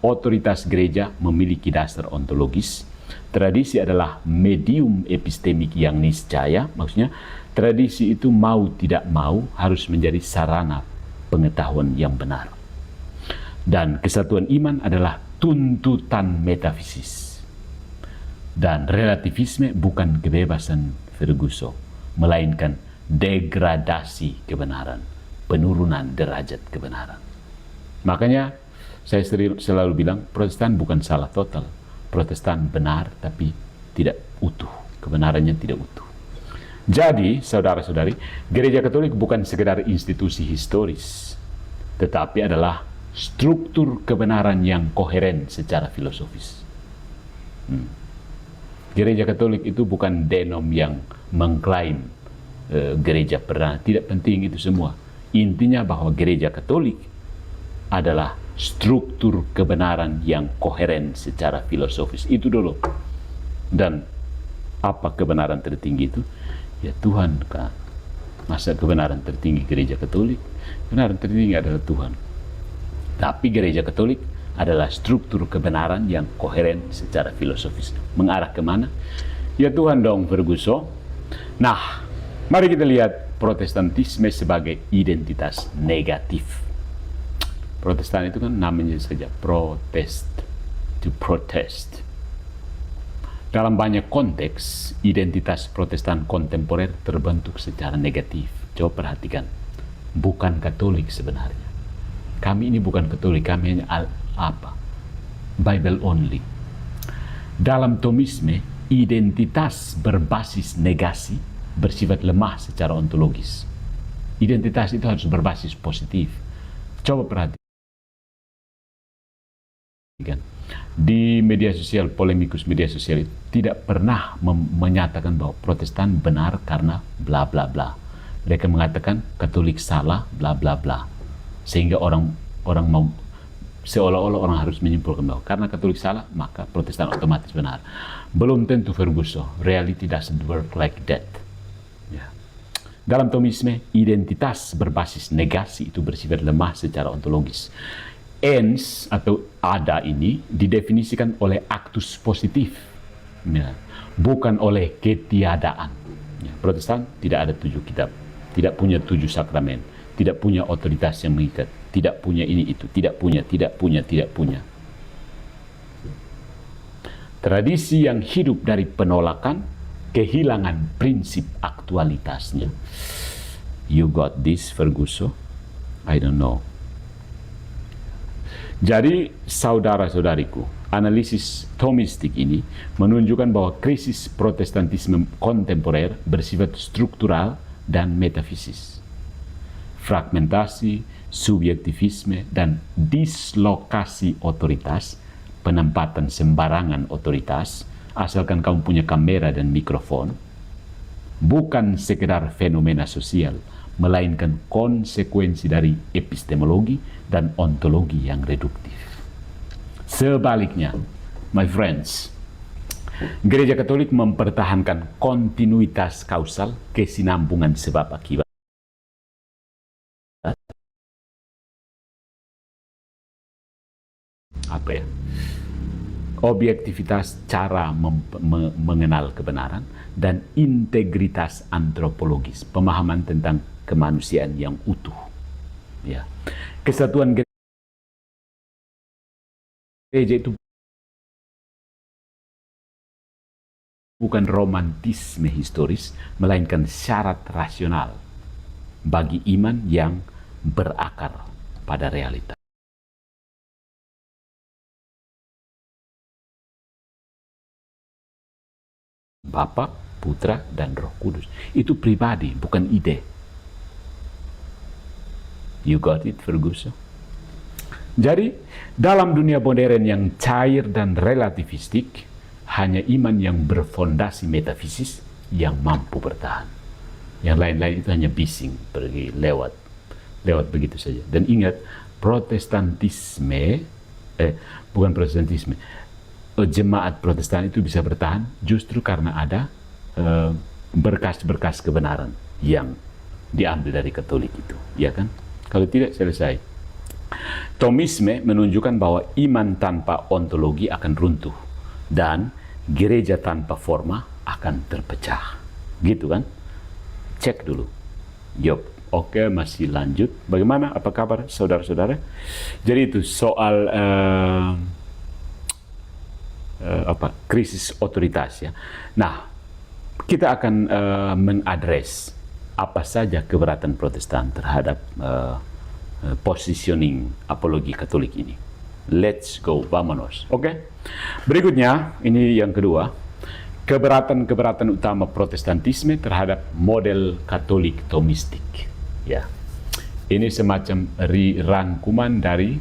otoritas gereja memiliki dasar ontologis. Tradisi adalah medium epistemik yang niscaya, maksudnya tradisi itu mau tidak mau harus menjadi sarana pengetahuan yang benar. Dan kesatuan iman adalah tuntutan metafisis. Dan relativisme bukan kebebasan Ferguson, melainkan degradasi kebenaran, penurunan derajat kebenaran. Makanya saya selalu bilang Protestan bukan salah total. Protestan benar tapi tidak utuh, kebenarannya tidak utuh. Jadi, saudara-saudari, Gereja Katolik bukan sekedar institusi historis, tetapi adalah struktur kebenaran yang koheren secara filosofis. Gereja Katolik itu bukan denom yang mengklaim gereja perdana, tidak penting itu semua. Intinya bahwa Gereja Katolik adalah struktur kebenaran yang koheren secara filosofis. Itu dulu. Dan apa kebenaran tertinggi itu? Ya Tuhan kan. Masa kebenaran tertinggi Gereja Katolik? Kebenaran tertinggi adalah Tuhan. Tapi Gereja Katolik adalah struktur kebenaran yang koheren secara filosofis. Mengarah kemana? Ya Tuhan dong, Ferguson. Nah, mari kita lihat Protestantisme sebagai identitas negatif. Protestan itu kan namanya saja protest, to protest. Dalam banyak konteks, identitas Protestan kontemporer terbentuk secara negatif. Coba perhatikan, bukan Katolik sebenarnya. Kami ini bukan Katolik, kami hanya Bible only. Dalam Thomisme, identitas berbasis negasi bersifat lemah secara ontologis. Identitas itu harus berbasis positif. Coba perhatikan. Di media sosial, polemikus media sosial itu tidak pernah menyatakan bahwa Protestan benar karena bla bla bla. Mereka mengatakan Katolik salah bla bla bla. Sehingga orang mau seolah-olah orang harus menyimpulkan bahwa karena Katolik salah maka Protestan otomatis benar. Belum tentu, Ferguson. Reality doesn't work like that. Ya. Dalam Thomisme, identitas berbasis negasi itu bersifat lemah secara ontologis. Ens atau ada ini didefinisikan oleh aktus positif, ya, bukan oleh ketiadaan. Ya, Protestan tidak ada 7 kitab, tidak punya 7 sakramen, tidak punya otoritas yang mengikat, tidak punya ini itu, tidak punya. Tradisi yang hidup dari penolakan, kehilangan prinsip aktualitasnya. You got this, Ferguson? I don't know. Jadi, saudara-saudariku, analisis Thomistik ini menunjukkan bahwa krisis Protestantisme kontemporer bersifat struktural dan metafisis. Fragmentasi, subjektivisme, dan dislokasi otoritas, penempatan sembarangan otoritas, asalkan kamu punya kamera dan mikrofon, bukan sekedar fenomena sosial, melainkan konsekuensi dari epistemologi dan ontologi yang reduktif. Sebaliknya, my friends, Gereja Katolik mempertahankan kontinuitas kausal, kesinambungan sebab akibat. Objektivitas cara mengenal kebenaran dan integritas antropologis, pemahaman tentang kemanusiaan yang utuh. Ya. Kesatuan gereja itu bukan romantisme historis, melainkan syarat rasional bagi iman yang berakar pada realitas. Bapa, Putra, dan Roh Kudus. Itu pribadi, bukan ide. You got it, Ferguson? Jadi, dalam dunia modern yang cair dan relativistik, hanya iman yang berfondasi metafisis yang mampu bertahan. Yang lain-lain itu hanya bising, pergi lewat begitu saja. Dan ingat, jemaat Protestan itu bisa bertahan justru karena ada berkas-berkas kebenaran yang diambil dari Katolik itu, ya kan? Kalau tidak, selesai. Thomisme menunjukkan bahwa iman tanpa ontologi akan runtuh dan gereja tanpa forma akan terpecah. Gitu kan? Cek dulu. Yup. Oke, masih lanjut. Bagaimana? Apa kabar saudara-saudara? Jadi itu soal krisis otoritas ya. Nah, kita akan mengadres apa saja keberatan Protestan terhadap positioning apologi Katolik ini. Let's go, vamonos. Oke. Berikutnya, ini yang kedua, keberatan-keberatan utama Protestantisme terhadap model Katolik Thomistik. Ya, ini semacam rangkuman dari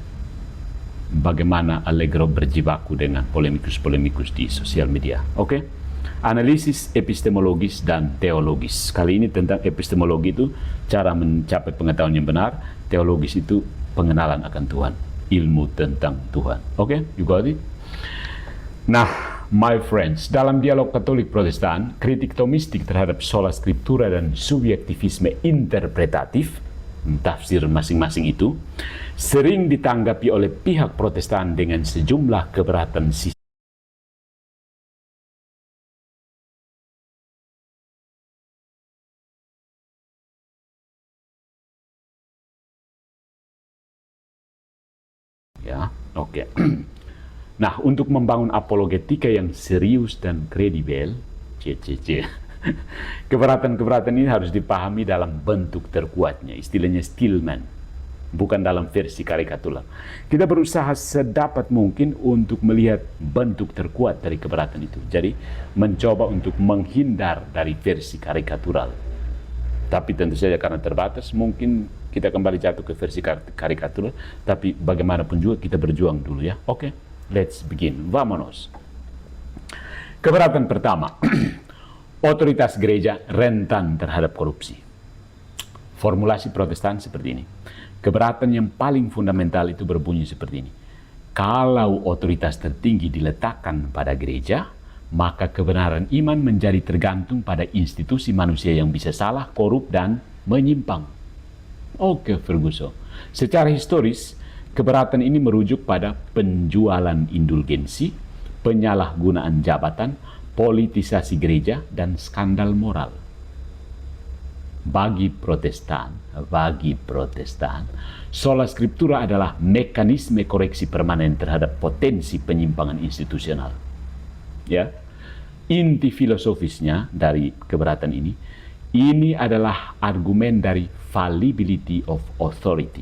bagaimana Allegro berjibaku dengan polemikus-polemikus di sosial media. Oke. Analisis epistemologis dan teologis. Kali ini tentang epistemologi itu cara mencapai pengetahuan yang benar, teologis itu pengenalan akan Tuhan, ilmu tentang Tuhan. Oke, you got it? Nah, my friends, dalam dialog Katolik Protestan, kritik Thomistik terhadap sola scriptura dan subjektivisme interpretatif, tafsir masing-masing itu, sering ditanggapi oleh pihak Protestan dengan sejumlah keberatan sisi. Ya, oke. Nah, untuk membangun apologetika yang serius dan kredibel, keberatan-keberatan ini harus dipahami dalam bentuk terkuatnya, istilahnya Stillman, bukan dalam versi karikatural. Kita berusaha sedapat mungkin untuk melihat bentuk terkuat dari keberatan itu. Jadi, mencoba untuk menghindar dari versi karikatural. Tapi tentu saja karena terbatas, mungkin kita kembali jatuh ke versi karikatural, tapi bagaimanapun juga kita berjuang dulu ya. Oke, let's begin. Vamonos. Keberatan pertama, otoritas gereja rentan terhadap korupsi. Formulasi Protestan seperti ini. Keberatan yang paling fundamental itu berbunyi seperti ini. Kalau otoritas tertinggi diletakkan pada gereja, maka kebenaran iman menjadi tergantung pada institusi manusia yang bisa salah, korup, dan menyimpang. Oke, Ferguson. Secara historis, keberatan ini merujuk pada penjualan indulgensi, penyalahgunaan jabatan, politisasi gereja, dan skandal moral. Bagi Protestan, sola scriptura adalah mekanisme koreksi permanen terhadap potensi penyimpangan institusional. Ya, inti filosofisnya dari keberatan ini adalah argumen dari fallibility of authority,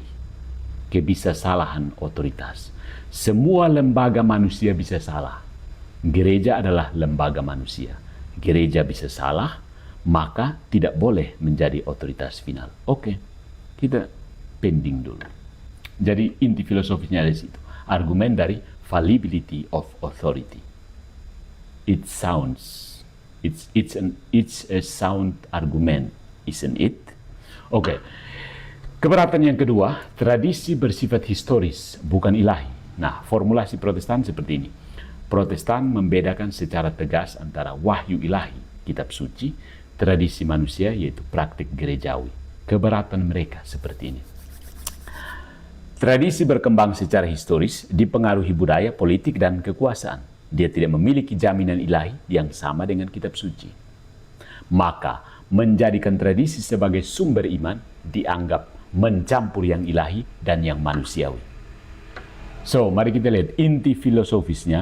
kebisasalahan otoritas. Semua lembaga manusia bisa salah. Gereja adalah lembaga manusia. Gereja bisa salah, maka tidak boleh menjadi otoritas final. Oke, kita pending dulu. Jadi inti filosofisnya ada di situ. Argumen dari fallibility of authority. It's a sound argument, isn't it? Oke. Keberatan yang kedua, tradisi bersifat historis, bukan ilahi. Nah, formulasi Protestan seperti ini. Protestan membedakan secara tegas antara wahyu ilahi, kitab suci, tradisi manusia, yaitu praktik gerejawi. Keberatan mereka seperti ini. Tradisi berkembang secara historis, dipengaruhi budaya, politik, dan kekuasaan. Dia tidak memiliki jaminan ilahi yang sama dengan kitab suci. Maka, menjadikan tradisi sebagai sumber iman dianggap mencampur yang ilahi dan yang manusiawi. So, mari kita lihat inti filosofisnya.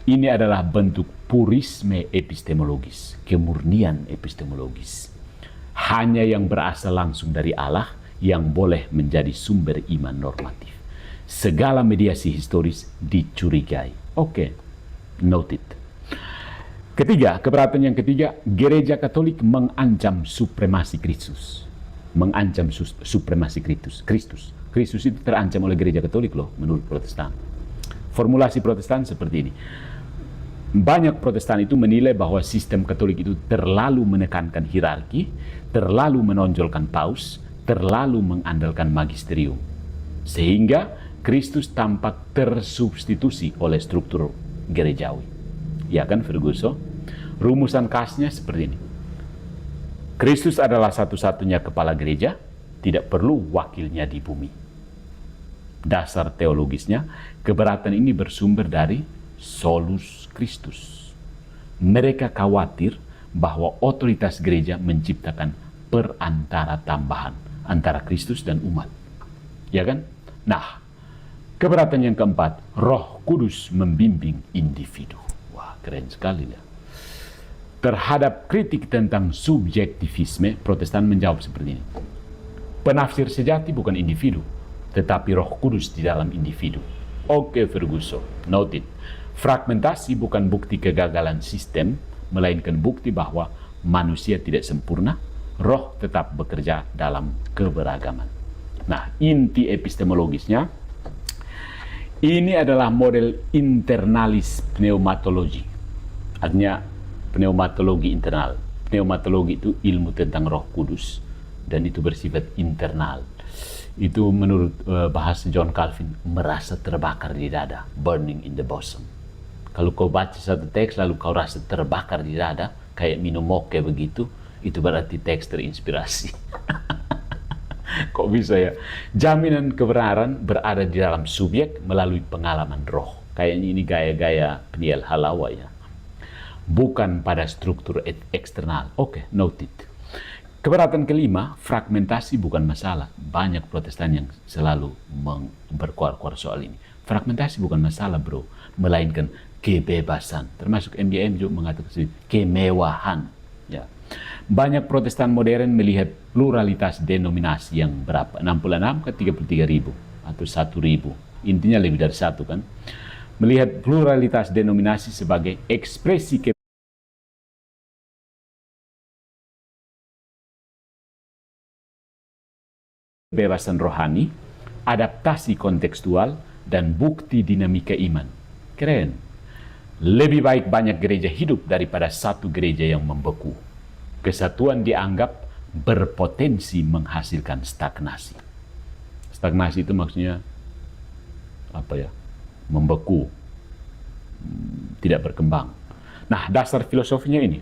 Ini adalah bentuk purisme epistemologis, kemurnian epistemologis. Hanya yang berasal langsung dari Allah yang boleh menjadi sumber iman normatif. Segala mediasi historis dicurigai. Oke, noted. Ketiga, keberatan yang ketiga, gereja Katolik mengancam supremasi Kristus. Mengancam supremasi Kristus. Kristus itu terancam oleh gereja Katolik loh, menurut Protestan. Formulasi Protestan seperti ini. Banyak Protestan itu menilai bahwa sistem Katolik itu terlalu menekankan hierarki, terlalu menonjolkan paus, terlalu mengandalkan magisterium. Sehingga Kristus tampak tersubstitusi oleh struktur gerejawi. Ya kan, Ferguson? Rumusan khasnya seperti ini. Kristus adalah satu-satunya kepala gereja, tidak perlu wakilnya di bumi. Dasar teologisnya, keberatan ini bersumber dari solus Christus. Mereka khawatir bahwa otoritas gereja menciptakan perantara tambahan antara Kristus dan umat. Ya kan? Nah, keberatan yang keempat, Roh Kudus membimbing individu. Wah, keren sekali ya. Terhadap kritik tentang subjektivisme, Protestan menjawab seperti ini. Penafsir sejati bukan individu, tetapi Roh Kudus di dalam individu. Oke, Ferguson, noted. Fragmentasi bukan bukti kegagalan sistem, melainkan bukti bahwa manusia tidak sempurna, roh tetap bekerja dalam keberagaman. Nah, inti epistemologisnya, ini adalah model internalis pneumatologi. Artinya, pneumatologi internal. Pneumatologi itu ilmu tentang Roh Kudus, dan itu bersifat internal. Itu menurut bahasa John Calvin, merasa terbakar di dada, burning in the bosom. Kalau kau baca satu teks lalu kau rasa terbakar di dada, kayak minum moke begitu, itu berarti teks terinspirasi. Kok bisa ya? Jaminan kebenaran berada di dalam subjek melalui pengalaman roh. Kayaknya ini gaya-gaya Peniel Halawa ya. Bukan pada struktur eksternal. Oke, noted. Keberatan kelima, fragmentasi bukan masalah. Banyak Protestan yang selalu berkuar-kuar soal ini. Fragmentasi bukan masalah, bro. Melainkan kebebasan. Termasuk MBM juga mengatakan kemewahan. Ya. Banyak Protestan modern melihat pluralitas denominasi yang berapa? 66 ke 33 ribu atau 1 ribu. Intinya lebih dari satu kan. Melihat pluralitas denominasi sebagai ekspresi kebebasan rohani, adaptasi kontekstual, dan bukti dinamika iman. Keren. Lebih baik banyak gereja hidup daripada satu gereja yang membeku. Kesatuan dianggap berpotensi menghasilkan stagnasi. Stagnasi itu maksudnya apa ya? Membeku, tidak berkembang. Nah, dasar filosofinya ini.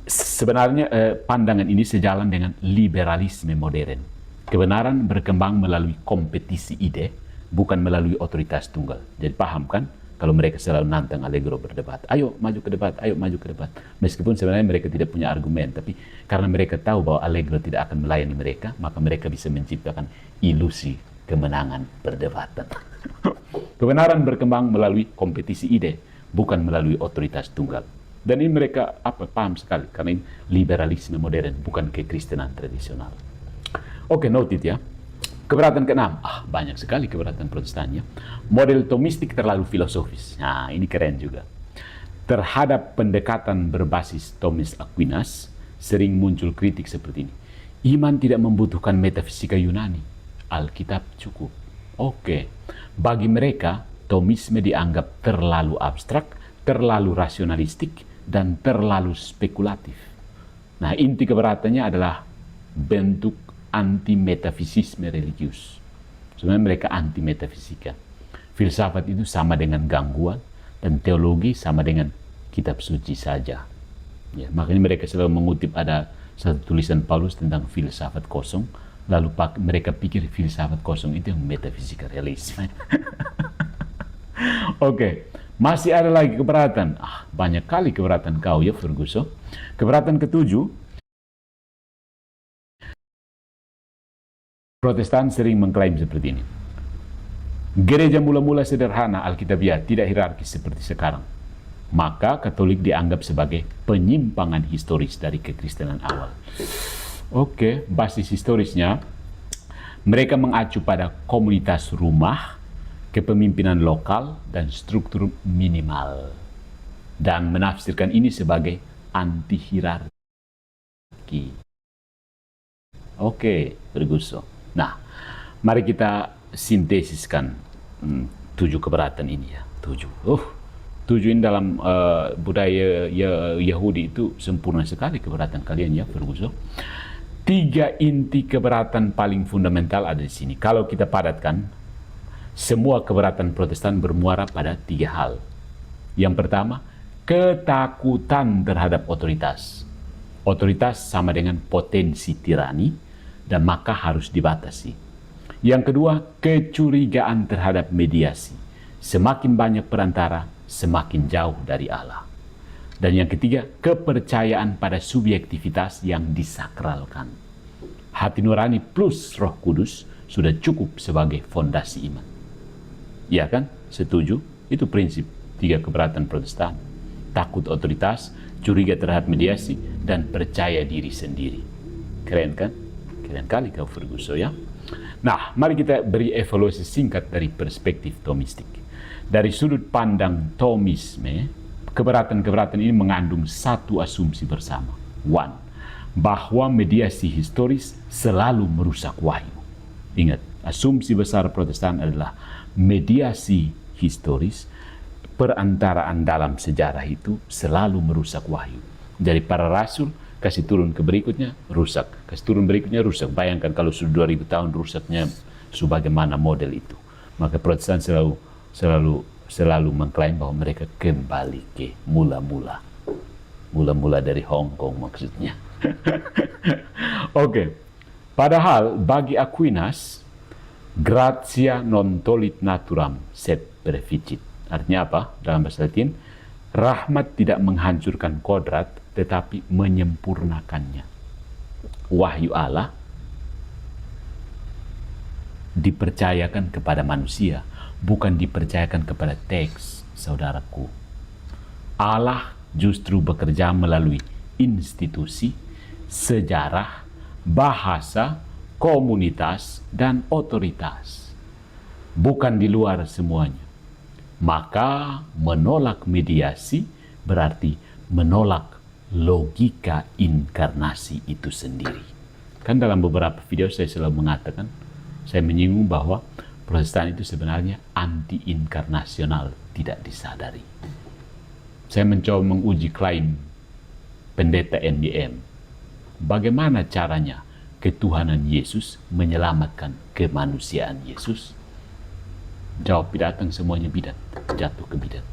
Sebenarnya pandangan ini sejalan dengan liberalisme modern. Kebenaran berkembang melalui kompetisi ide, bukan melalui otoritas tunggal. Jadi paham kan? Kalau mereka selalu nantang Allegro berdebat, ayo maju ke debat, ayo maju ke debat. Meskipun sebenarnya mereka tidak punya argumen, tapi karena mereka tahu bahwa Allegro tidak akan melayani mereka, maka mereka bisa menciptakan ilusi kemenangan perdebatan. Kebenaran berkembang melalui kompetisi ide, bukan melalui otoritas tunggal. Dan ini mereka paham sekali, karena ini liberalisme modern, bukan kekristenan tradisional. Oke, noted ya. Keberatan keenam, banyak sekali keberatan Protestannya. Model Thomistik terlalu filosofis. Nah, ini keren juga. Terhadap pendekatan berbasis Thomas Aquinas, sering muncul kritik seperti ini. Iman tidak membutuhkan metafisika Yunani. Alkitab cukup. Oke, bagi mereka, Thomisme dianggap terlalu abstrak, terlalu rasionalistik, dan terlalu spekulatif. Nah, inti keberatannya adalah bentuk anti-metafisisme religius. Sebenarnya mereka anti-metafisika. Filsafat itu sama dengan gangguan, dan teologi sama dengan kitab suci saja. Ya, makanya mereka selalu mengutip ada satu tulisan Paulus tentang filsafat kosong, lalu mereka pikir filsafat kosong itu yang metafisika realisme. Oke, masih ada lagi keberatan. Banyak kali keberatan kau ya Ferguson. Keberatan ketujuh, Protestan sering mengklaim seperti ini. Gereja mula-mula sederhana Alkitabiah, tidak hierarkis seperti sekarang. Maka Katolik dianggap sebagai penyimpangan historis dari kekristenan awal. Oke, basis historisnya, mereka mengacu pada komunitas rumah, kepemimpinan lokal, dan struktur minimal. Dan menafsirkan ini sebagai anti-hierarki. Oke, Ferguson. Nah, mari kita sintesiskan 7 keberatan ini ya. 7. 7 ini dalam budaya Yahudi itu sempurna sekali keberatan kalian ya, Ferguson. 3 inti keberatan paling fundamental ada di sini. Kalau kita padatkan, semua keberatan Protestan bermuara pada 3 hal. Yang pertama, ketakutan terhadap otoritas. Otoritas sama dengan potensi tirani, dan maka harus dibatasi. Yang kedua, kecurigaan terhadap mediasi. Semakin banyak perantara, semakin jauh dari Allah. Dan yang ketiga, kepercayaan pada subjektivitas yang disakralkan. Hati nurani plus Roh Kudus sudah cukup sebagai fondasi iman. Ya kan? Setuju? Itu prinsip tiga keberatan Protestan. Takut otoritas, curiga terhadap mediasi, dan percaya diri sendiri. Keren kan? Keren kali kau Ferguson ya. Nah, mari kita beri evaluasi singkat dari perspektif Thomistik. Dari sudut pandang Thomisme, keberatan-keberatan ini mengandung satu asumsi bersama. One, bahwa mediasi historis selalu merusak wahyu. Ingat, asumsi besar Protestan adalah mediasi historis, perantaraan dalam sejarah itu selalu merusak wahyu. Dari para rasul, kasih turun ke berikutnya, rusak. Kasih turun berikutnya, rusak. Bayangkan kalau sudah 2000 tahun rusaknya sebagaimana model itu. Maka Protestan selalu mengklaim bahwa mereka kembali ke mula-mula. Mula-mula dari Hong Kong maksudnya. Oke. Padahal bagi Aquinas, gratia non tollit naturam sed perficit. Artinya apa? Dalam bahasa Latin, rahmat tidak menghancurkan kodrat, tetapi menyempurnakannya. Wahyu Allah dipercayakan kepada manusia, bukan dipercayakan kepada teks, saudaraku. Allah justru bekerja melalui institusi, sejarah, bahasa, komunitas, dan otoritas. Bukan di luar semuanya. Maka menolak mediasi berarti menolak logika inkarnasi itu sendiri. Kan dalam beberapa video saya selalu mengatakan, saya menyinggung bahwa Protestan itu sebenarnya anti-inkarnasional, tidak disadari. Saya mencoba menguji klaim pendeta NBM. Bagaimana caranya ketuhanan Yesus menyelamatkan kemanusiaan Yesus? Jawab bidatang, semuanya bidat. Jatuh ke bidat.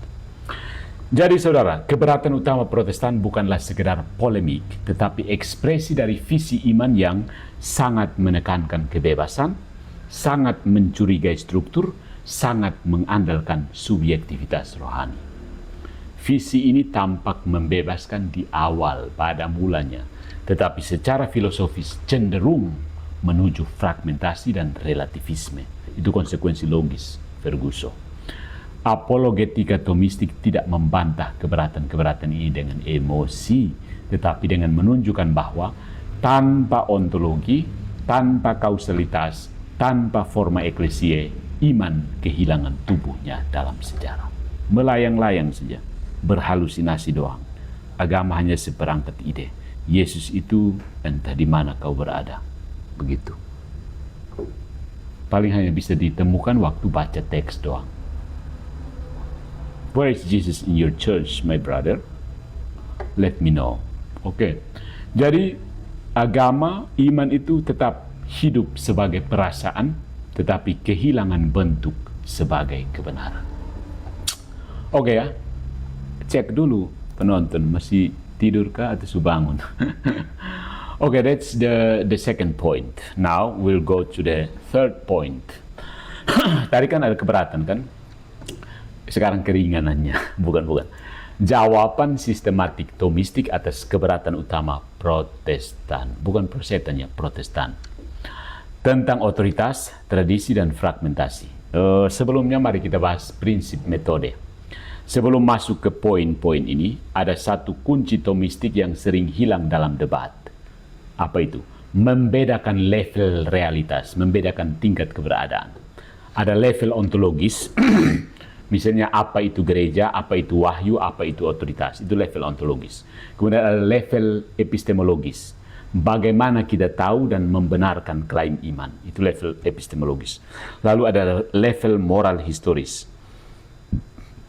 Jadi saudara, keberatan utama Protestan bukanlah sekedar polemik, tetapi ekspresi dari visi iman yang sangat menekankan kebebasan, sangat mencurigai struktur, sangat mengandalkan subjektivitas rohani. Visi ini tampak membebaskan di awal pada mulanya, tetapi secara filosofis cenderung menuju fragmentasi dan relativisme. Itu konsekuensi logis Ferguson. Apologetika Thomistik tidak membantah keberatan-keberatan ini dengan emosi, tetapi dengan menunjukkan bahwa tanpa ontologi, tanpa kausalitas, tanpa forma eklesiae, iman kehilangan tubuhnya dalam sejarah. Melayang-layang saja, berhalusinasi doang. Agama hanya seperangkat ide. Yesus itu entah di mana kau berada. Begitu. Paling hanya bisa ditemukan waktu baca teks doang. Where is Jesus in your church, my brother? Let me know. Oke. Jadi agama, iman itu tetap hidup sebagai perasaan, tetapi kehilangan bentuk sebagai kebenaran. Oke ya. Cek dulu penonton, masih tidurkah atau sudah bangun? Okay, that's the second point. Now we'll go to the third point. Tadi kan ada keberatan kan? Sekarang keringanannya, bukan. Jawaban sistematik Thomistik atas keberatan utama Protestan, bukan Protestan ya, Protestan. Tentang otoritas, tradisi, dan fragmentasi. Sebelumnya mari kita bahas prinsip metode. Sebelum masuk ke poin-poin ini, ada satu kunci Thomistik yang sering hilang dalam debat. Apa itu? Membedakan level realitas, membedakan tingkat keberadaan. Ada level ontologis, misalnya apa itu gereja, apa itu wahyu, apa itu otoritas. Itu level ontologis. Kemudian ada level epistemologis. Bagaimana kita tahu dan membenarkan klaim iman. Itu level epistemologis. Lalu ada level moral historis.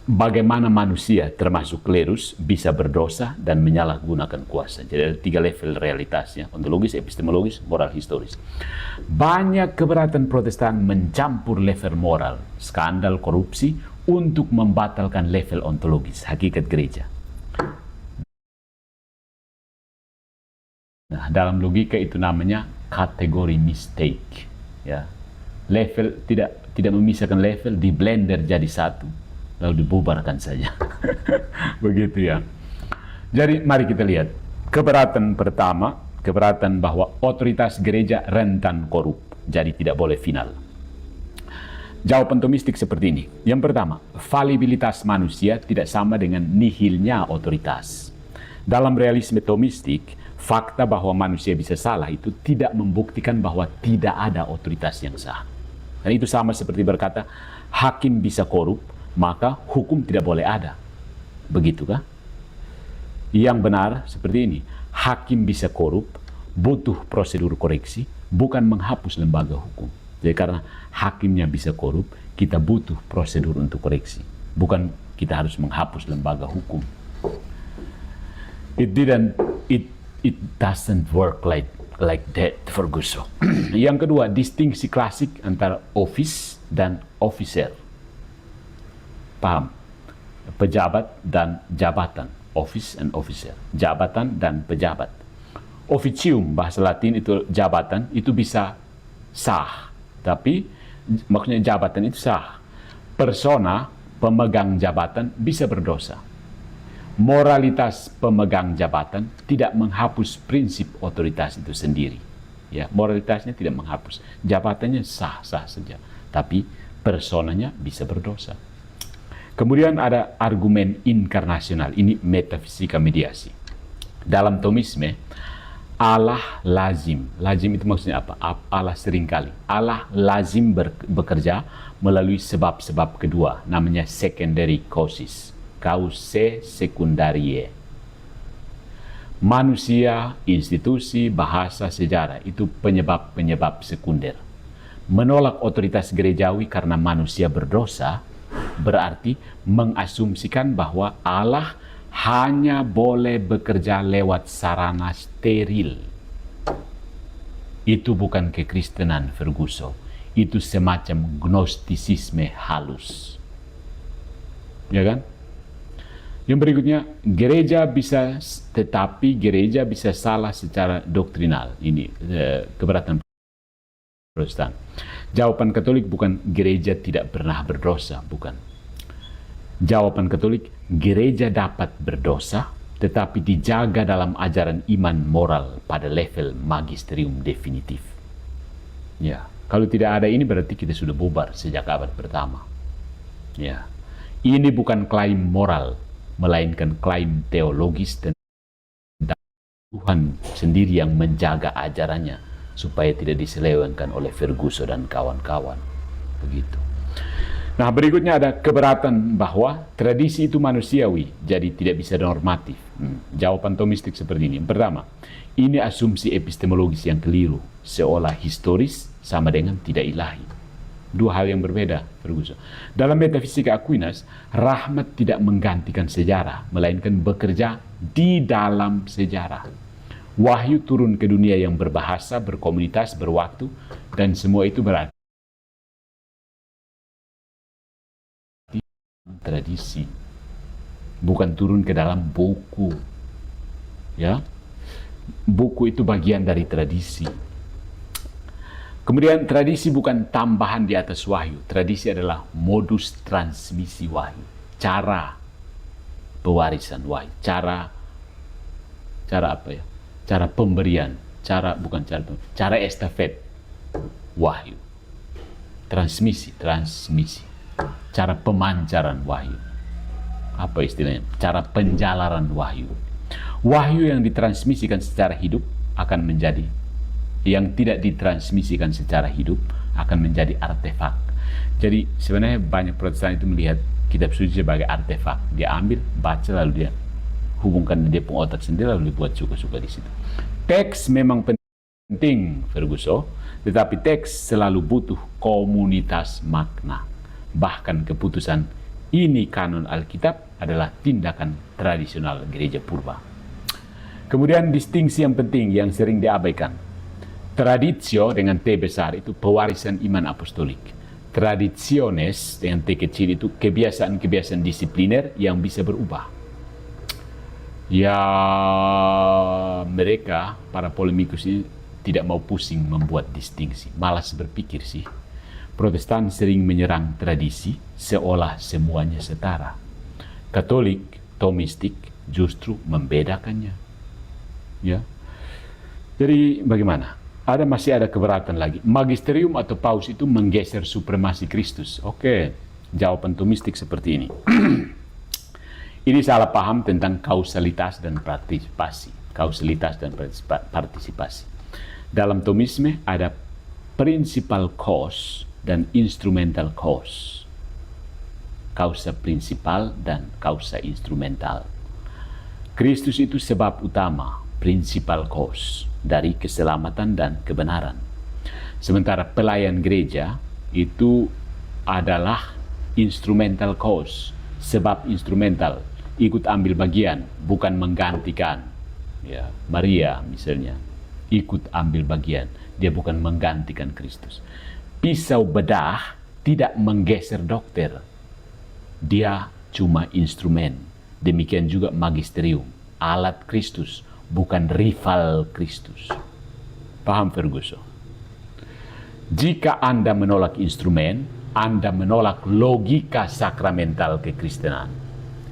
Bagaimana manusia termasuk klerus bisa berdosa dan menyalahgunakan kuasa. Jadi ada 3 level realitasnya, ontologis, epistemologis, moral historis. Banyak keberatan Protestan mencampur level moral, skandal, korupsi untuk membatalkan level ontologis, hakikat gereja. Nah, dalam logika itu namanya kategori mistake. Ya, level tidak memisahkan level, di blender jadi satu, lalu dibubarkan saja. Begitu ya. Jadi mari kita lihat keberatan pertama, keberatan bahwa otoritas gereja rentan korup, jadi tidak boleh final. Jawaban Thomistik seperti ini. Yang pertama, falibilitas manusia tidak sama dengan nihilnya otoritas. Dalam realisme Thomistik, fakta bahwa manusia bisa salah itu tidak membuktikan bahwa tidak ada otoritas yang sah. Dan itu sama seperti berkata, hakim bisa korup, maka hukum tidak boleh ada. Begitukah? Yang benar seperti ini, hakim bisa korup, butuh prosedur koreksi, bukan menghapus lembaga hukum. Jadi karena hakimnya bisa korup, kita butuh prosedur untuk koreksi, bukan kita harus menghapus lembaga hukum. It doesn't work like that, Ferguson. Yang kedua, distingsi klasik antara office dan officer. Paham? Pejabat dan jabatan. Office and officer. Jabatan dan pejabat. Officium, bahasa Latin itu jabatan, itu bisa sah. Tapi maksudnya jabatan itu sah. Persona, pemegang jabatan, bisa berdosa. Moralitas pemegang jabatan tidak menghapus prinsip otoritas itu sendiri. Ya, moralitasnya tidak menghapus. Jabatannya sah-sah saja. Tapi personanya bisa berdosa. Kemudian ada argumen inkarnasional, ini metafisika mediasi. Dalam Thomisme, Allah lazim. Lazim itu maksudnya apa? Allah seringkali. Allah lazim bekerja melalui sebab-sebab kedua, namanya secondary causes. Cause secundarie. Manusia, institusi, bahasa, sejarah, itu penyebab-penyebab sekunder. Menolak otoritas gerejawi karena manusia berdosa, berarti mengasumsikan bahwa Allah hanya boleh bekerja lewat sarana steril. Itu bukan kekristenan, Ferguson. Itu semacam gnostisisme halus. Ya kan? Yang berikutnya, gereja bisa salah secara doktrinal. Ini keberatan Protestan. Jawaban Katolik bukan gereja tidak pernah berdosa, bukan. Jawaban Katolik, gereja dapat berdosa, tetapi dijaga dalam ajaran iman moral pada level magisterium definitif. Ya, kalau tidak ada ini berarti kita sudah bubar sejak abad pertama. Ya, ini bukan klaim moral, melainkan klaim teologis tentang Tuhan sendiri yang menjaga ajarannya supaya tidak diselewengkan oleh Ferguson dan kawan-kawan. Begitu. Nah, berikutnya ada keberatan bahwa tradisi itu manusiawi, jadi tidak bisa normatif. Jawaban Thomistik seperti ini. Pertama, ini asumsi epistemologis yang keliru, seolah historis sama dengan tidak ilahi. Dua hal yang berbeda, Ferguson. Dalam metafisika Aquinas, rahmat tidak menggantikan sejarah, melainkan bekerja di dalam sejarah. Wahyu turun ke dunia yang berbahasa, berkomunitas, berwaktu, dan semua itu berarti tradisi, bukan turun ke dalam buku. Ya, buku itu bagian dari tradisi. Kemudian tradisi bukan tambahan di atas wahyu. Tradisi adalah modus transmisi wahyu, cara pewarisan wahyu, cara apa ya? Cara pemberian, cara estafet wahyu. Transmisi, cara pemancaran wahyu. Apa istilahnya? Cara penjalaran wahyu. Wahyu yang ditransmisikan secara hidup akan menjadi, yang tidak ditransmisikan secara hidup akan menjadi artefak. Jadi sebenarnya banyak Protestan itu melihat kitab suci sebagai artefak. Dia ambil, baca, lalu dia hubungkan dia pun otak sendiri, lalu dibuat suka-suka di situ. Teks memang penting, Ferguson, tetapi teks selalu butuh komunitas makna. Bahkan keputusan ini kanon Alkitab adalah tindakan tradisional gereja purba. Kemudian distingsi yang penting yang sering diabaikan. Traditio dengan T besar itu pewarisan iman apostolik. Traditiones dengan T kecil itu kebiasaan-kebiasaan disipliner yang bisa berubah. Ya, mereka, para polemikus ini tidak mau pusing membuat distingsi, malas berpikir sih. Protestan sering menyerang tradisi seolah semuanya setara. Katolik, Thomistik justru membedakannya. Ya. Jadi bagaimana? Masih ada keberatan lagi. Magisterium atau paus itu menggeser supremasi Kristus. Oke, jawaban Thomistik seperti ini. Ini salah paham tentang kausalitas dan partisipasi. Kausalitas dan partisipasi. Dalam Thomisme ada principal cause dan instrumental cause. Kausa prinsipal dan kausa instrumental. Kristus itu sebab utama, principal cause, dari keselamatan dan kebenaran. Sementara pelayan gereja itu adalah instrumental cause, sebab instrumental, ikut ambil bagian, bukan menggantikan. Ya, Maria misalnya, ikut ambil bagian, dia bukan menggantikan Kristus. Pisau bedah tidak menggeser dokter, dia cuma instrumen. Demikian juga magisterium, alat Kristus, bukan rival Kristus. Paham Ferguson? Jika Anda menolak instrumen, Anda menolak logika sakramental kekristenan.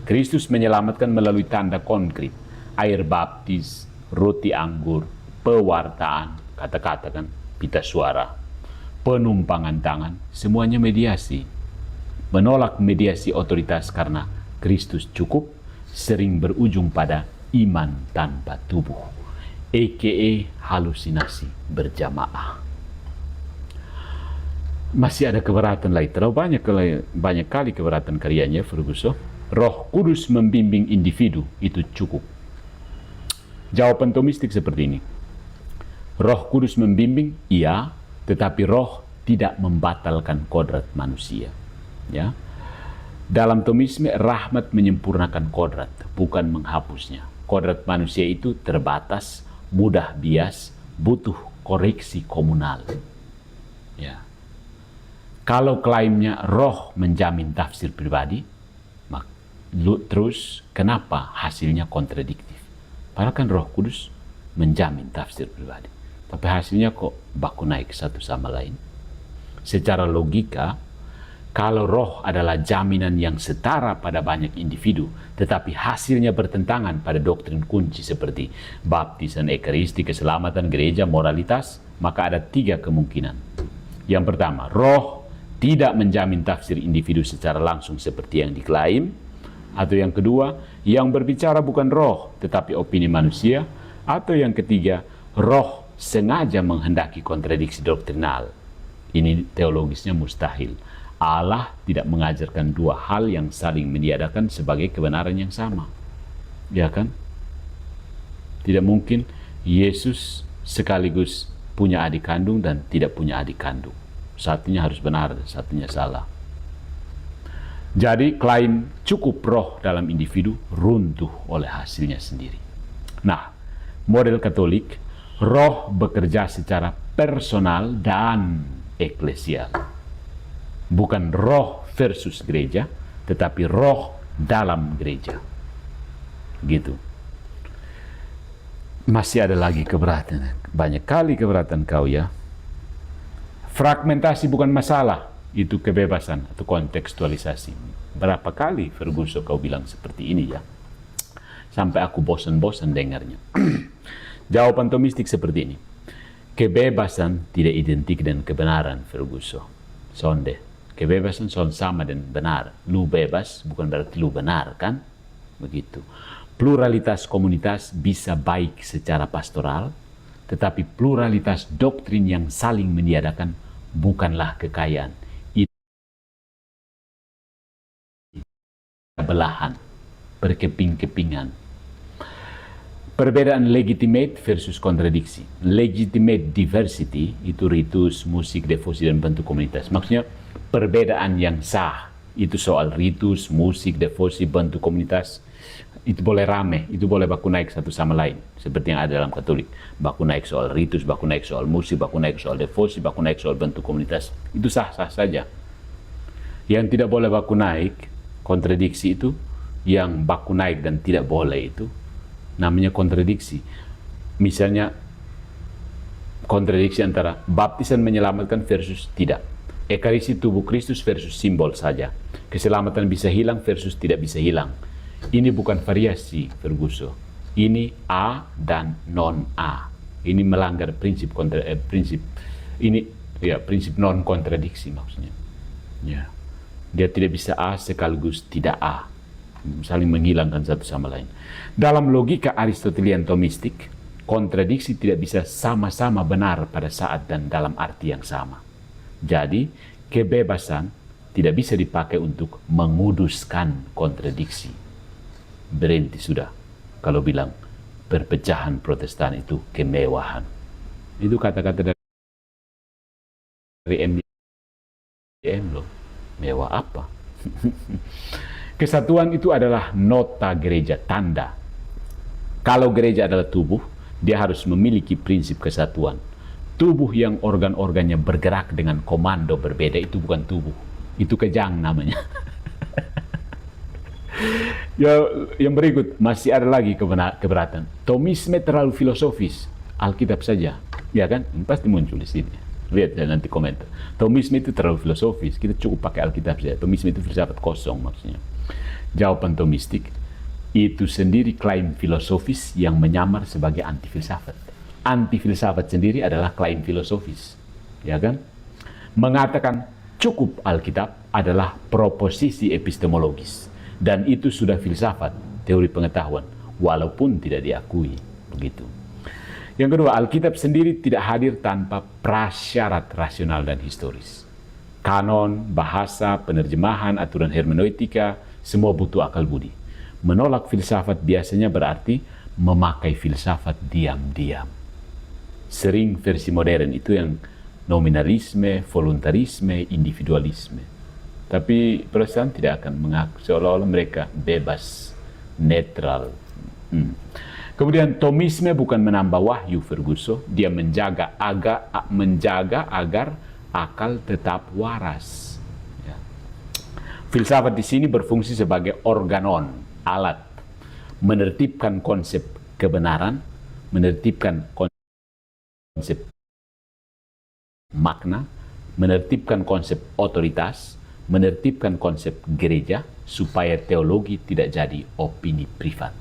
Kristus menyelamatkan melalui tanda konkret, air baptis, roti anggur, pewartaan, kata-kata kan, pita suara, penumpangan tangan, semuanya mediasi. Menolak mediasi otoritas karena Kristus cukup, sering berujung pada iman tanpa tubuh, a.k.a. halusinasi berjamaah. Masih ada keberatan lain, terlalu banyak kali keberatan karyanya Ferguson. Roh Kudus membimbing individu, itu cukup. Jawaban Thomistik seperti ini. Roh Kudus membimbing, iya, tetapi roh tidak membatalkan kodrat manusia. Ya. Dalam Thomisme, rahmat menyempurnakan kodrat, bukan menghapusnya. Kodrat manusia itu terbatas, mudah bias, butuh koreksi komunal. Ya. Kalau klaimnya roh menjamin tafsir pribadi, terus kenapa hasilnya kontradiktif? Padahal kan Roh Kudus menjamin tafsir pribadi, tapi hasilnya kok baku naik satu sama lain. Secara logika, kalau roh adalah jaminan yang setara pada banyak individu, tetapi hasilnya bertentangan pada doktrin kunci seperti baptisan, ekaristi, keselamatan, gereja, moralitas, maka ada 3 kemungkinan. Yang pertama, roh tidak menjamin tafsir individu secara langsung seperti yang diklaim. Atau yang kedua, yang berbicara bukan roh, tetapi opini manusia. Atau yang ketiga, roh sengaja menghendaki kontradiksi doktrinal. Ini teologisnya mustahil. Allah tidak mengajarkan 2 hal yang saling meniadakan sebagai kebenaran yang sama. Ya kan? Tidak mungkin Yesus sekaligus punya adik kandung dan tidak punya adik kandung. Satunya harus benar, satunya salah. Jadi klaim cukup roh dalam individu runtuh oleh hasilnya sendiri. Nah, model Katolik, roh bekerja secara personal dan eklesial. Bukan roh versus gereja, tetapi roh dalam gereja. Gitu. Masih ada lagi keberatan. Banyak kali keberatan kau ya. Fragmentasi bukan masalah. Itu kebebasan atau kontekstualisasi. Berapa kali Ferguson kau bilang seperti ini ya? Sampai aku bosan-bosan dengarnya. Jawaban Thomistik seperti ini. Kebebasan tidak identik dengan kebenaran, Ferguson. Sonde. Kebebasan sama dengan benar. Lu bebas bukan berarti lu benar, kan? Begitu. Pluralitas komunitas bisa baik secara pastoral, tetapi pluralitas doktrin yang saling meniadakan bukanlah kekayaan. Belahan, berkeping-kepingan. Perbedaan legitimate versus kontradiksi. Legitimate diversity itu ritus, musik, devosi, dan bentuk komunitas. Maksudnya perbedaan yang sah. Itu soal ritus, musik, devosi, bentuk komunitas. Itu boleh rame, itu boleh baku naik satu sama lain. Seperti yang ada dalam Katolik. Baku naik soal ritus, baku naik soal musik, baku naik soal devosi, baku naik soal bentuk komunitas. Itu sah-sah saja. Yang tidak boleh baku naik, kontradiksi itu, yang baku naik dan tidak boleh itu, namanya kontradiksi. Misalnya kontradiksi antara baptisan menyelamatkan versus tidak. Ekaristi tubuh Kristus versus simbol saja. Keselamatan bisa hilang versus tidak bisa hilang. Ini bukan variasi, Ferguson. Ini A dan non A. Ini melanggar prinsip prinsip non kontradiksi maksudnya. Ya. Dia tidak bisa A sekaligus tidak A. Saling menghilangkan satu sama lain. Dalam logika Aristotelian Thomistik, kontradiksi tidak bisa sama-sama benar pada saat dan dalam arti yang sama. Jadi, kebebasan tidak bisa dipakai untuk menguduskan kontradiksi. Berhenti sudah kalau bilang perpecahan Protestan itu kemewahan. Itu kata-kata dari MDM loh. Mewah apa? Kesatuan itu adalah nota gereja, tanda. Kalau gereja adalah tubuh, dia harus memiliki prinsip kesatuan. Tubuh yang organ-organnya bergerak dengan komando berbeda itu bukan tubuh. Itu kejang namanya. Ya, yang berikut, masih ada lagi keberatan. Thomisme terlalu filosofis. Alkitab saja. Ya kan? Pasti muncul di sini. Lihat ya, nanti komentar. Thomisme itu terlalu filosofis. Kita cukup pakai Alkitab saja. Thomisme itu filsafat kosong maksudnya. Jawaban Thomistik, itu sendiri klaim filosofis yang menyamar sebagai anti filsafat. Anti filsafat sendiri adalah klaim filosofis, ya kan? Mengatakan cukup Alkitab adalah proposisi epistemologis, dan itu sudah filsafat, teori pengetahuan, walaupun tidak diakui begitu. Yang kedua, Alkitab sendiri tidak hadir tanpa prasyarat rasional dan historis. Kanon, bahasa, penerjemahan, aturan hermeneutika, semua butuh akal budi. Menolak filsafat biasanya berarti memakai filsafat diam-diam. Sering versi modern itu yang nominalisme, voluntarisme, individualisme. Tapi Protestan tidak akan mengaku seolah-olah mereka bebas, netral. Kemudian Thomisme bukan menambah wahyu, Ferguson. Dia menjaga agar akal tetap waras. Filsafat di sini berfungsi sebagai organon, alat, menertibkan konsep kebenaran, menertibkan konsep makna, menertibkan konsep otoritas, menertibkan konsep gereja, supaya teologi tidak jadi opini privat,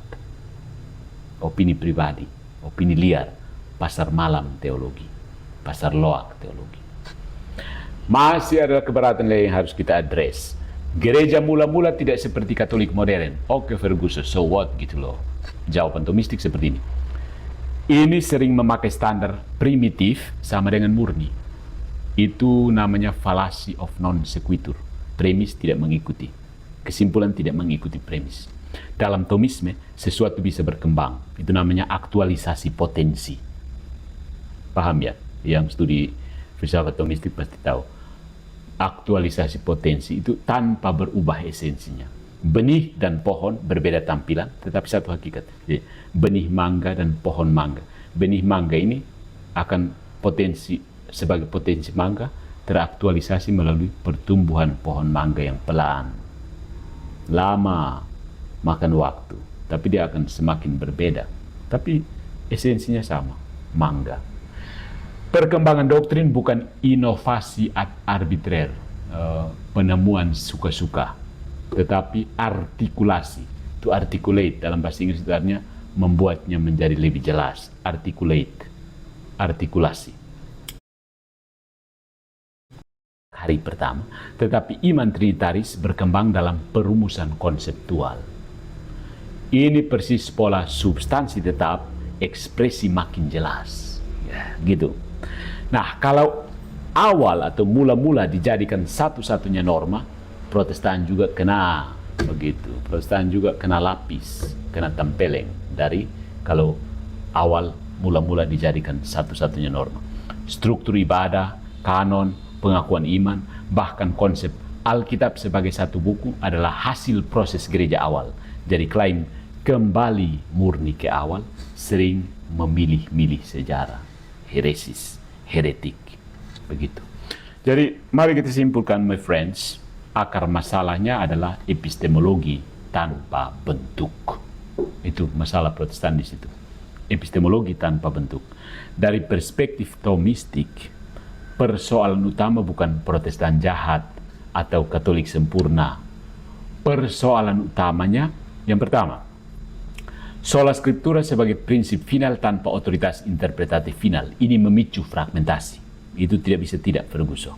opini pribadi, opini liar, pasar malam teologi, pasar loak teologi. Masih ada keberatan lain yang harus kita address. Gereja mula-mula tidak seperti Katolik modern. Oke, Ferguson, so what gitu loh. Jawaban Thomistik seperti ini. Ini sering memakai standar primitif sama dengan murni. Itu namanya fallacy of non sequitur. Premis tidak mengikuti. Kesimpulan tidak mengikuti premis. Dalam Thomisme, sesuatu bisa berkembang. Itu namanya aktualisasi potensi. Paham ya? Yang studi filsafat Thomistik pasti tahu. Aktualisasi potensi itu tanpa berubah esensinya. Benih dan pohon berbeda tampilan, tetapi satu hakikat. Jadi, benih mangga dan pohon mangga. Benih mangga ini akan sebagai potensi mangga teraktualisasi melalui pertumbuhan pohon mangga yang pelan. Lama, makan waktu, tapi dia akan semakin berbeda. Tapi esensinya sama, mangga. Perkembangan doktrin bukan inovasi arbitrer, penemuan suka-suka, tetapi artikulasi. To articulate dalam bahasa Inggris itu artinya membuatnya menjadi lebih jelas. Articulate, artikulasi. Hari pertama, tetapi iman trinitaris berkembang dalam perumusan konseptual. Ini persis pola substansi tetap, ekspresi makin jelas. Ya, gitu. Nah, kalau awal atau mula-mula dijadikan satu-satunya norma, Protestan juga kena begitu. Protestan juga kena lapis, kena tempeleng dari kalau awal mula-mula dijadikan satu-satunya norma. Struktur ibadah, kanon, pengakuan iman, bahkan konsep Alkitab sebagai satu buku adalah hasil proses gereja awal. Jadi klaim kembali murni ke awal sering memilih-milih sejarah, heresis, heretik, begitu. Jadi mari kita simpulkan, my friends, akar masalahnya adalah epistemologi tanpa bentuk. Itu masalah Protestan di situ. Epistemologi tanpa bentuk. Dari perspektif Thomistik, persoalan utama bukan Protestan jahat atau Katolik sempurna. Persoalan utamanya yang pertama, sola scriptura sebagai prinsip final tanpa otoritas interpretatif final. Ini memicu fragmentasi. Itu tidak bisa tidak, Ferguson.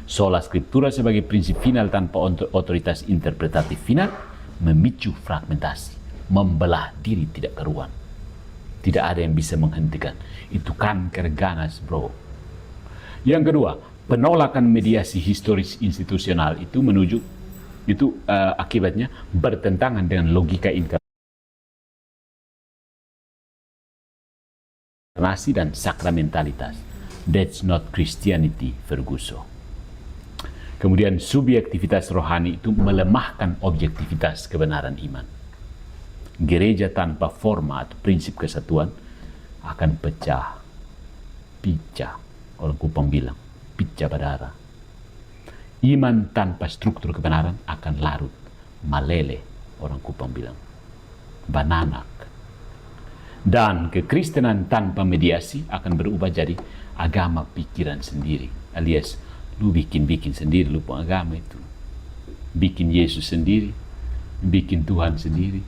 Sola scriptura sebagai prinsip final tanpa otoritas interpretatif final memicu fragmentasi, membelah diri tidak karuan. Tidak ada yang bisa menghentikan. Itu kanker ganas, bro. Yang kedua, penolakan mediasi historis institusional itu akibatnya bertentangan dengan logika inkarnasi dan sakramentalitas. That's not Christianity, Ferguson. Kemudian subjektivitas rohani itu melemahkan objektivitas kebenaran iman. Gereja tanpa forma atau prinsip kesatuan akan pecah. Orang Kupang bilang, pecah badara. Iman tanpa struktur kebenaran akan larut, malele, orang Kupang bilang, bananak. Dan kekristenan tanpa mediasi akan berubah jadi agama pikiran sendiri, alias lu bikin sendiri, lu pun agama itu. Bikin Yesus sendiri, bikin Tuhan sendiri,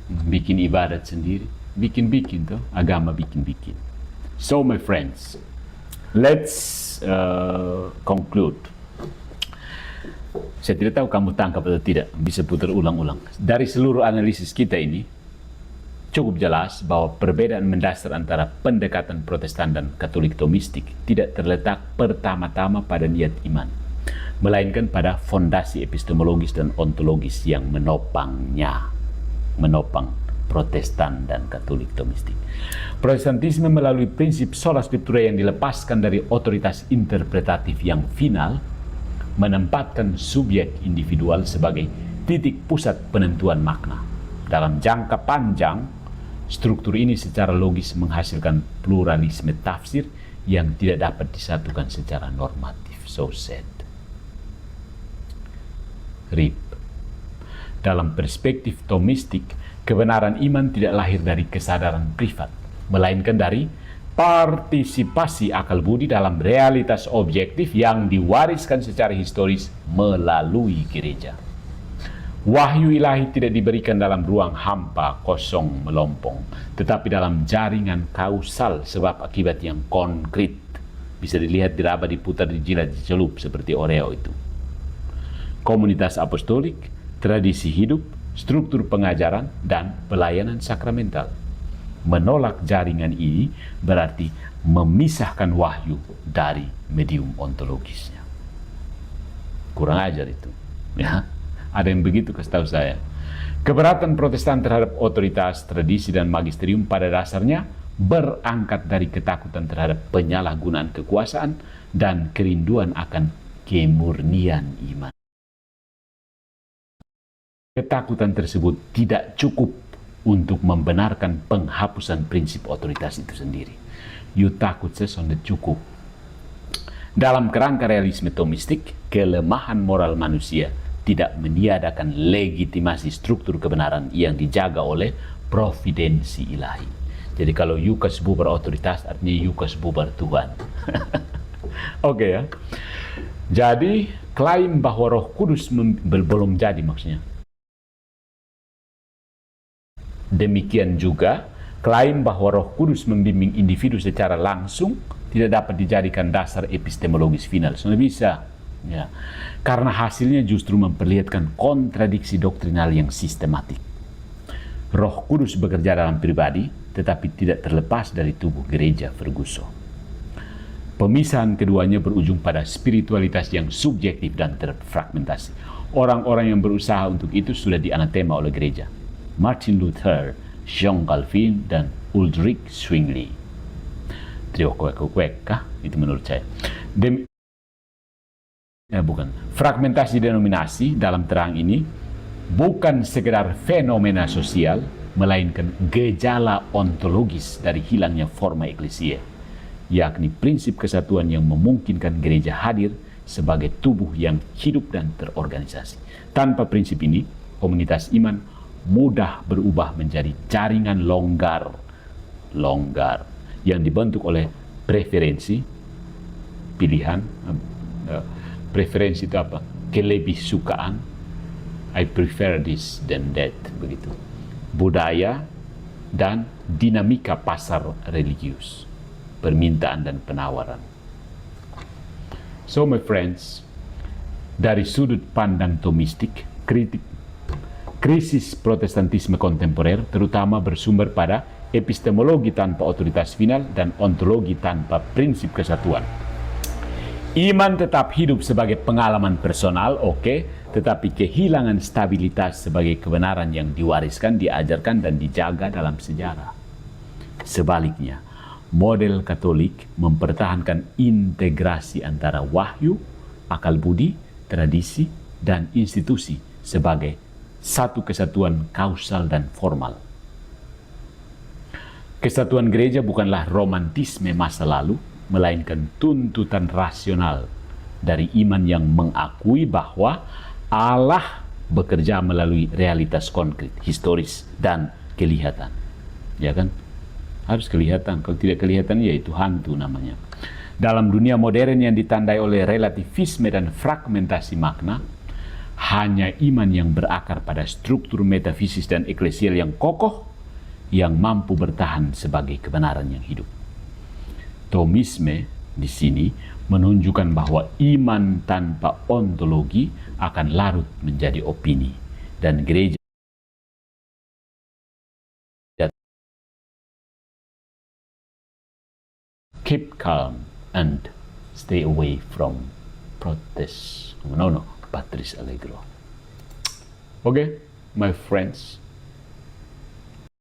bikin ibadat sendiri, bikin tuh, agama bikin. So my friends, let's conclude. Saya tidak tahu kamu tangkap atau tidak, bisa putar ulang-ulang. Dari seluruh analisis kita ini, cukup jelas bahwa perbedaan mendasar antara pendekatan Protestan dan Katolik Thomistik tidak terletak pertama-tama pada niat iman, melainkan pada fondasi epistemologis dan ontologis yang menopang Protestan dan Katolik Thomistik. Protestantisme melalui prinsip sola scriptura yang dilepaskan dari otoritas interpretatif yang final, menempatkan subjek individual sebagai titik pusat penentuan makna. Dalam jangka panjang, struktur ini secara logis menghasilkan pluralisme tafsir yang tidak dapat disatukan secara normatif. So sad. RIP. Dalam perspektif Thomistik, kebenaran iman tidak lahir dari kesadaran privat, melainkan dari partisipasi akal budi dalam realitas objektif yang diwariskan secara historis melalui gereja. Wahyu ilahi tidak diberikan dalam ruang hampa, kosong, melompong, tetapi dalam jaringan kausal sebab akibat yang konkret. Bisa dilihat, diraba, diputar, dijilat, dicelup seperti Oreo itu. Komunitas apostolik, tradisi hidup, struktur pengajaran, dan pelayanan sakramental. Menolak jaringan ini berarti memisahkan wahyu dari medium ontologisnya. Kurang ajar itu, ya. Ada yang begitu, kasih tahu saya. Keberatan Protestan terhadap otoritas, tradisi, dan magisterium pada dasarnya berangkat dari ketakutan terhadap penyalahgunaan kekuasaan dan kerinduan akan kemurnian iman. Ketakutan tersebut tidak cukup untuk membenarkan penghapusan prinsip otoritas itu sendiri. You takut sesonde cukup. Dalam kerangka realisme Thomistik, kelemahan moral manusia tidak meniadakan legitimasi struktur kebenaran yang dijaga oleh providensi ilahi. Jadi kalau Yukas bubar otoritas, artinya Yukas bubar Tuhan. Oke ya. Jadi klaim bahwa Roh Kudus belum jadi maksudnya. Demikian juga klaim bahwa Roh Kudus membimbing individu secara langsung tidak dapat dijadikan dasar epistemologis final. Sudah bisa. Ya, karena hasilnya justru memperlihatkan kontradiksi doktrinal yang sistematik. Roh Kudus bekerja dalam pribadi, tetapi tidak terlepas dari tubuh gereja, Ferguson. Pemisahan keduanya berujung pada spiritualitas yang subjektif dan terfragmentasi. Orang-orang yang berusaha untuk itu sudah dianatema oleh gereja. Martin Luther, John Calvin, dan Ulrich Zwingli. Trio kuek-kuek kah? Itu menurut saya. Fragmentasi denominasi dalam terang ini bukan sekedar fenomena sosial, melainkan gejala ontologis dari hilangnya forma eklesia, yakni prinsip kesatuan yang memungkinkan gereja hadir sebagai tubuh yang hidup dan terorganisasi. Tanpa prinsip ini, komunitas iman mudah berubah menjadi jaringan longgar yang dibentuk oleh preferensi, pilihan. Preferensi itu apa? Kelebihsukaan. I prefer this than that, begitu. Budaya dan dinamika pasar religius, permintaan dan penawaran. So my friends, dari sudut pandang Thomistik, krisis Protestantisme kontemporer terutama bersumber pada epistemologi tanpa otoritas final dan ontologi tanpa prinsip kesatuan. Iman tetap hidup sebagai pengalaman personal, oke, tetapi kehilangan stabilitas sebagai kebenaran yang diwariskan, diajarkan, dan dijaga dalam sejarah. Sebaliknya, model Katolik mempertahankan integrasi antara wahyu, akal budi, tradisi, dan institusi sebagai satu kesatuan kausal dan formal. Kesatuan gereja bukanlah romantisme masa lalu, melainkan tuntutan rasional dari iman yang mengakui bahwa Allah bekerja melalui realitas konkret, historis, dan kelihatan. Ya kan? Harus kelihatan. Kalau tidak kelihatan, ya itu hantu namanya. Dalam dunia modern yang ditandai oleh relativisme dan fragmentasi makna, hanya iman yang berakar pada struktur metafisis dan eklesial yang kokoh yang mampu bertahan sebagai kebenaran yang hidup. Thomisme di sini menunjukkan bahwa iman tanpa ontologi akan larut menjadi opini, dan gereja keep calm and stay away from protest. No, Patris Allegro. Okay, my friends,